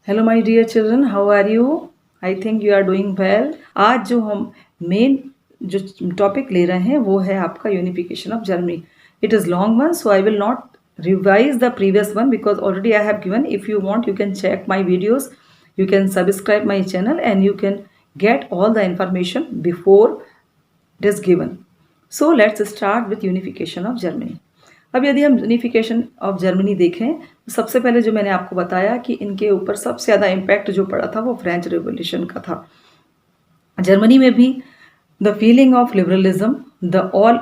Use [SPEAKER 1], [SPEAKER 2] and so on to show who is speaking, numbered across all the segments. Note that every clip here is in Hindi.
[SPEAKER 1] Hello my dear children, how are you? I think you are doing well. आज जो हम मेन जो टॉपिक ले रहे हैं वो है आपका unification of Germany. It is long one, so I will not revise the previous one because already I have given. If you want, you can check my videos, you can subscribe my channel, and you can get all the information before it is given. So let's start with unification of Germany. अब यदि हम यूनिफिकेशन ऑफ जर्मनी देखें तो सबसे पहले जो मैंने आपको बताया कि इनके ऊपर सबसे ज़्यादा इम्पैक्ट जो पड़ा था वो फ्रेंच रिवॉल्यूशन का था। जर्मनी में भी the feeling of liberalism, the all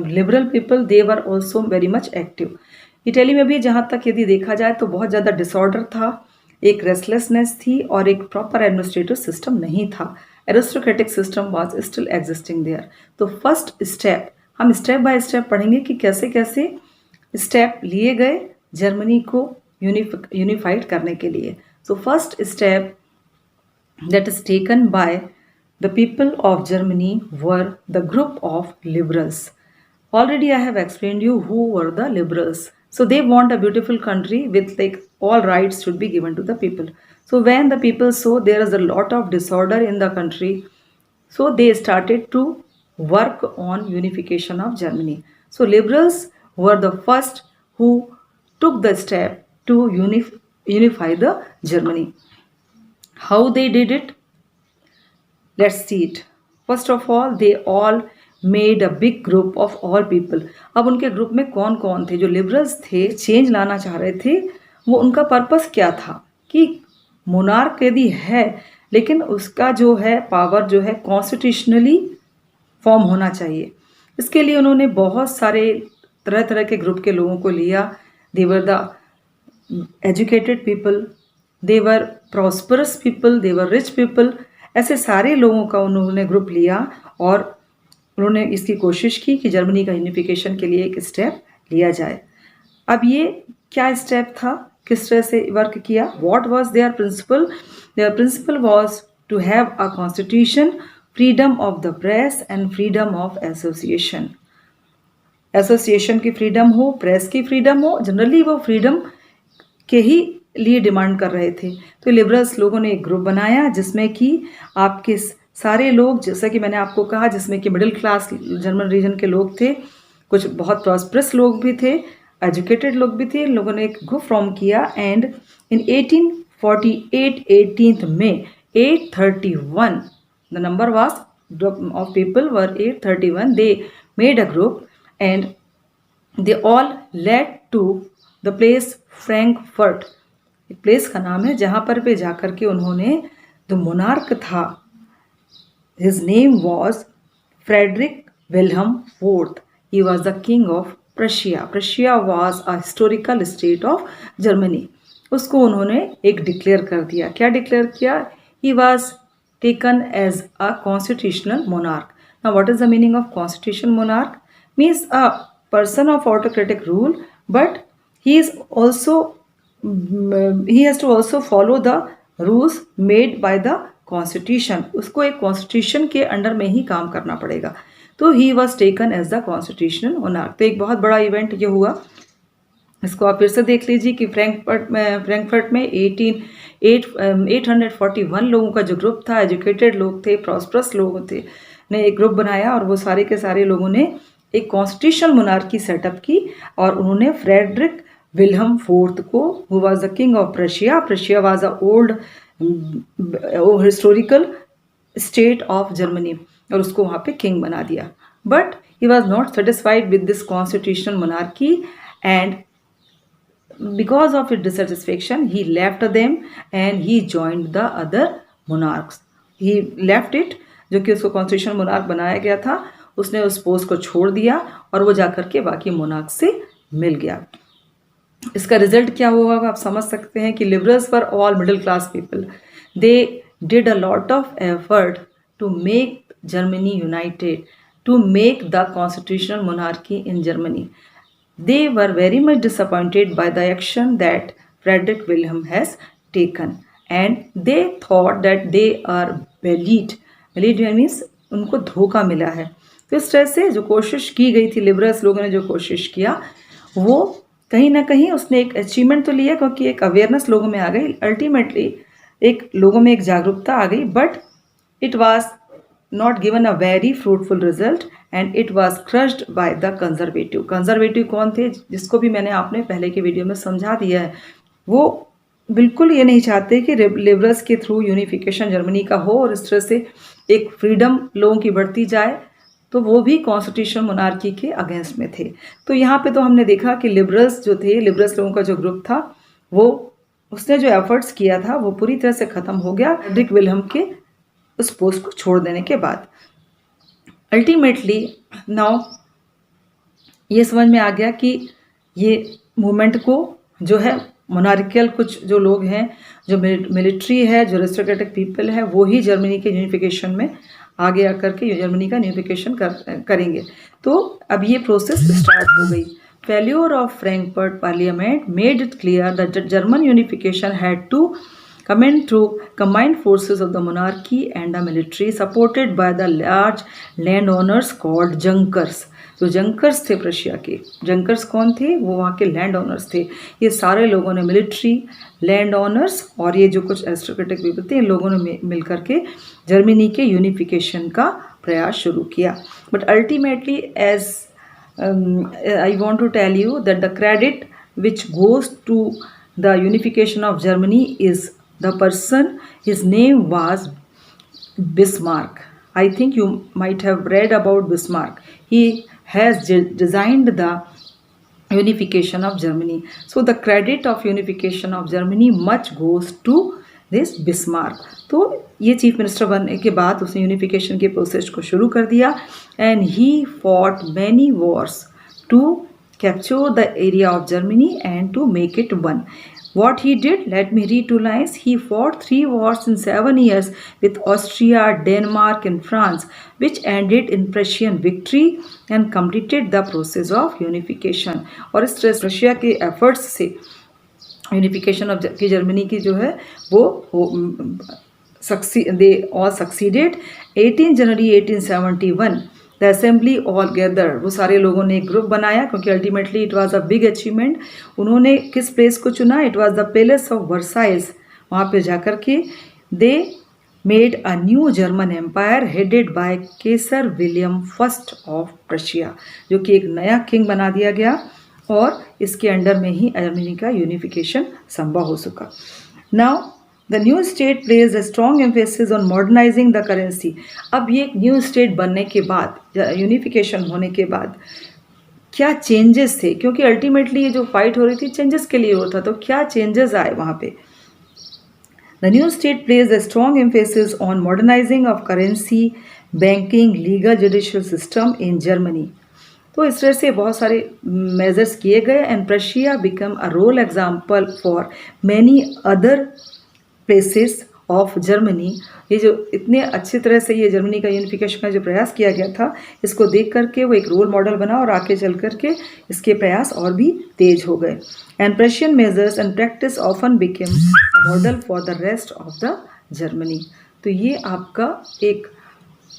[SPEAKER 1] liberal people they were also very much active. Italy में भी जहाँ तक यदि देखा जाए तो बहुत ज़्यादा डिसऑर्डर था, एक रेस्टलेसनेस थी और एक प्रॉपर एडमिनिस्ट्रेटिव सिस्टम नहीं था। Aristocratic system was still existing there. तो फर्स्ट स्टेप हम स्टेप बाय स्टेप पढ़ेंगे कि कैसे कैसे स्टेप लिए गए जर्मनी को यूनिफाइड करने के लिए। So first step that is taken by the people of Germany were the group of liberals. Already I have explained you who were the liberals. So they want a beautiful country with like all rights should be given to the people. So when the people saw there is a lot of disorder in the country, so they started to work on unification of Germany. So liberals were the first who took the step to unify the Germany. How they did it? Let's see it. First of all, they all made a big group of all people. अब उनके ग्रुप में कौन कौन थे? जो लिबरल्स थे, चेंज लाना चाह रहे थे, वो उनका पर्पस क्या था कि मोनार्क यदि है लेकिन उसका जो है पावर जो है कॉन्स्टिट्यूशनली फॉर्म होना चाहिए। इसके लिए उन्होंने बहुत सारे तरह तरह के ग्रुप के लोगों को लिया। They were the educated people, they were prosperous people, they were rich people. ऐसे सारे लोगों का उन्होंने ग्रुप लिया और उन्होंने इसकी कोशिश की कि जर्मनी का यूनिफिकेशन के लिए एक स्टेप लिया जाए। अब ये क्या स्टेप था, किस तरह से वर्क किया? What was their principle? Their principle was to have a constitution, freedom of the press and freedom of association. Association की फ्रीडम हो, प्रेस की फ्रीडम हो, जनरली वो फ्रीडम के ही लिए डिमांड कर रहे थे। तो लिबरल्स लोगों ने एक ग्रुप बनाया जिसमें कि आपके सारे लोग, जैसा कि मैंने आपको कहा, जिसमें कि मिडिल क्लास जर्मन रीजन के लोग थे, कुछ बहुत प्रॉस्परस लोग भी थे, एजुकेटेड लोग भी थे। लोगों ने एक ग्रुप फॉर्म किया and in 1848 18 May 831 the number was of people were 831। They made a group and they all led to the place Frankfurt. एक प्लेस का नाम है जहाँ पर पे जाकर के उन्होंने जो मोनार्क था, his name was Frederick Wilhelm fourth. He was the king of Prussia. Prussia was a historical state of Germany. उसको उन्होंने एक डिक्लेयर कर दिया। क्या डिक्लेयर किया? He was taken as a constitutional monarch. Now what is the meaning of constitutional monarch? Means a person of autocratic rule, but he is also he has to also follow the rules made by the constitution. उसको एक कॉन्स्टिट्यूशन के अंडर में ही काम करना पड़ेगा। तो he was taken as the constitutional monarch. तो एक बहुत बड़ा इवेंट ये हुआ। इसको आप फिर से देख लीजिए कि फ्रैंकफर्ट में 841 लोगों का जो ग्रुप था, एजुकेटेड लोग थे, प्रॉस्परस लोग थे, ने एक ग्रुप बनाया और वो सारे के सारे लोगों ने एक कॉन्स्टिट्यूशनल मोनार्की सेटअप की और उन्होंने फ्रेडरिक विल्हम फोर्थ को, who was the king of Prussia, Prussia was a old historical state of Germany, और उसको वहाँ पे किंग बना दिया। But he was not satisfied with this constitutional monarchy and because of his dissatisfaction he left them and he joined the other monarchs. He left it, जो कि उसको कॉन्स्टिट्यूशनल मोनार्क बनाया गया था, उसने उस पोस्ट को छोड़ दिया और वो जाकर के बाकी मोनार्क से मिल गया। इसका रिजल्ट क्या हुआ आप समझ सकते हैं कि liberals were all middle class people. They did a lot of effort to make Germany united, to make the constitutional monarchy in Germany. They were very much disappointed by the action that Frederick William has taken and they thought that they are bullied. Bullied means उनको धोखा मिला है। तो इस तरह से जो कोशिश की गई थी, लिबरल्स लोगों ने जो कोशिश किया वो कहीं ना कहीं उसने एक अचीवमेंट तो लिया, क्योंकि एक अवेयरनेस लोगों में आ गई, अल्टीमेटली एक लोगों में एक जागरूकता आ गई, but it was not given a very fruitful result and it was crushed by the conservative. Conservative कौन थे, जिसको भी मैंने आपने पहले के वीडियो में समझा दिया है। वो बिल्कुल ये नहीं चाहते कि लिबरल्स के थ्रू यूनिफिकेशन जर्मनी का हो और इस तरह से एक फ्रीडम लोगों की बढ़ती जाए, तो वो भी कॉन्स्टिट्यूशन मोनार्की के अगेंस्ट में थे। तो यहाँ पे तो हमने देखा कि लिबरल्स जो थे, लिबरल्स लोगों का जो ग्रुप था, वो उसने जो एफर्ट्स किया था वो पूरी तरह से ख़त्म हो गया फ्रेडरिक विल्हेम के उस पोस्ट को छोड़ देने के बाद। अल्टीमेटली नाउ ये समझ में आ गया कि ये मूवमेंट को जो है मोनार्कियल कुछ जो लोग हैं, जो मिलिट्री है, जो एरिस्टोक्रेटिक पीपल है, वो ही जर्मनी के यूनिफिकेशन में आगे आकर के जर्मनी का यूनिफिकेशन करेंगे। तो अब ये प्रोसेस स्टार्ट हो गई। Failure of Frankfurt parliament made it clear that German unification had to come in through combined forces of the monarchy and the military supported by the large landowners called Junkers। जो जंकर्स थे प्रशिया के, जंकर्स कौन थे, वो वहाँ के लैंड ओनर्स थे। ये सारे लोगों ने, मिलिट्री, लैंड ओनर्स और ये जो कुछ एरिस्टोक्रेटिक पीपल थे, इन लोगों ने मिलकर के जर्मनी के यूनिफिकेशन का प्रयास शुरू किया। But ultimately as I want to tell you that the credit which goes to the unification of Germany is the person, his name was Bismarck. I think you might have read about Bismarck. He has designed the unification of Germany. So the credit of unification of Germany much goes to this Bismarck. तो ये चीफ मिनिस्टर बनने के बाद उसने यूनिफिकेशन के प्रोसेस को शुरू कर दिया and he fought many wars to capture the area of Germany and to make it one. What he did, let me read 2 lines. He fought 3 wars in 7 years with Austria, Denmark and France, which ended in Prussian victory and completed the process of unification. और इस तरह रशिया के एफर्ट्स से यूनिफिकेशन ऑफ की जर्मनी की जो है वो they all succeeded. 18 January 1871 the assembly all gather, वो सारे लोगों ने एक ग्रुप बनाया, क्योंकि ultimately it was a big achievement. उन्होंने किस प्लेस को चुना, it was the palace of Versailles. वहाँ पे जाकर के they made a new German empire headed by Kaiser William first of Prussia, जो कि एक नया किंग बना दिया गया और इसके अंडर में ही जर्मनी का यूनिफिकेशन संभव हो सका। Now The new state placed a strong emphasis on modernizing the currency. अब ये एक न्यू स्टेट बनने के बाद, यूनिफिकेशन होने के बाद क्या चेंजेस थे, क्योंकि अल्टीमेटली ये जो फाइट हो रही थी चेंजेस के लिए होता, तो क्या चेंजेस आए वहाँ पे। The new state placed a strong emphasis on modernizing of currency, banking, legal, judicial system in Germany. तो इस तरह से बहुत सारे मेजर्स किए गए and Prussia become a role example for many other places of Germany. ये जो इतने अच्छी तरह से ये जर्मनी का यूनिफिकेशन का जो प्रयास किया गया था, इसको देख करके वो एक रोल मॉडल बना और आगे चल करके इसके प्रयास और भी तेज हो गए। And Prussian measures and practice often became model for the rest of the Germany. तो ये आपका एक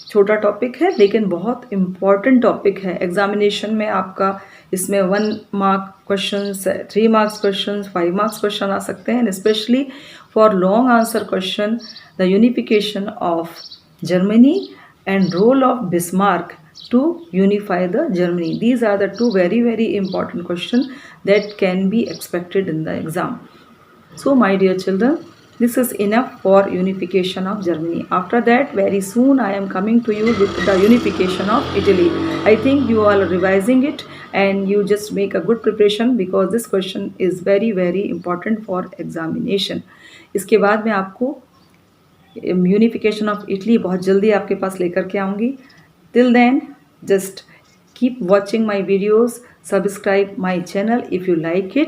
[SPEAKER 1] छोटा टॉपिक है लेकिन बहुत इम्पॉर्टेंट टॉपिक है। एग्जामिनेशन में आपका इसमें 1 mark question, 3 marks question, 5 marks question आ सकते हैं। Specially for long answer question, the unification of Germany and role of Bismarck to unify the Germany. These are the 2 very important questions that can be expected in the exam. So my dear children, this is enough for unification of Germany. After that, very soon I am coming to you with the unification of Italy. I think you all are revising it and you just make a good preparation because this question is very important for examination. इसके बाद मैं आपको यूनिफिकेशन ऑफ इटली बहुत जल्दी आपके पास लेकर के आऊँगी. Till then, just keep watching my videos, subscribe my channel if you like it.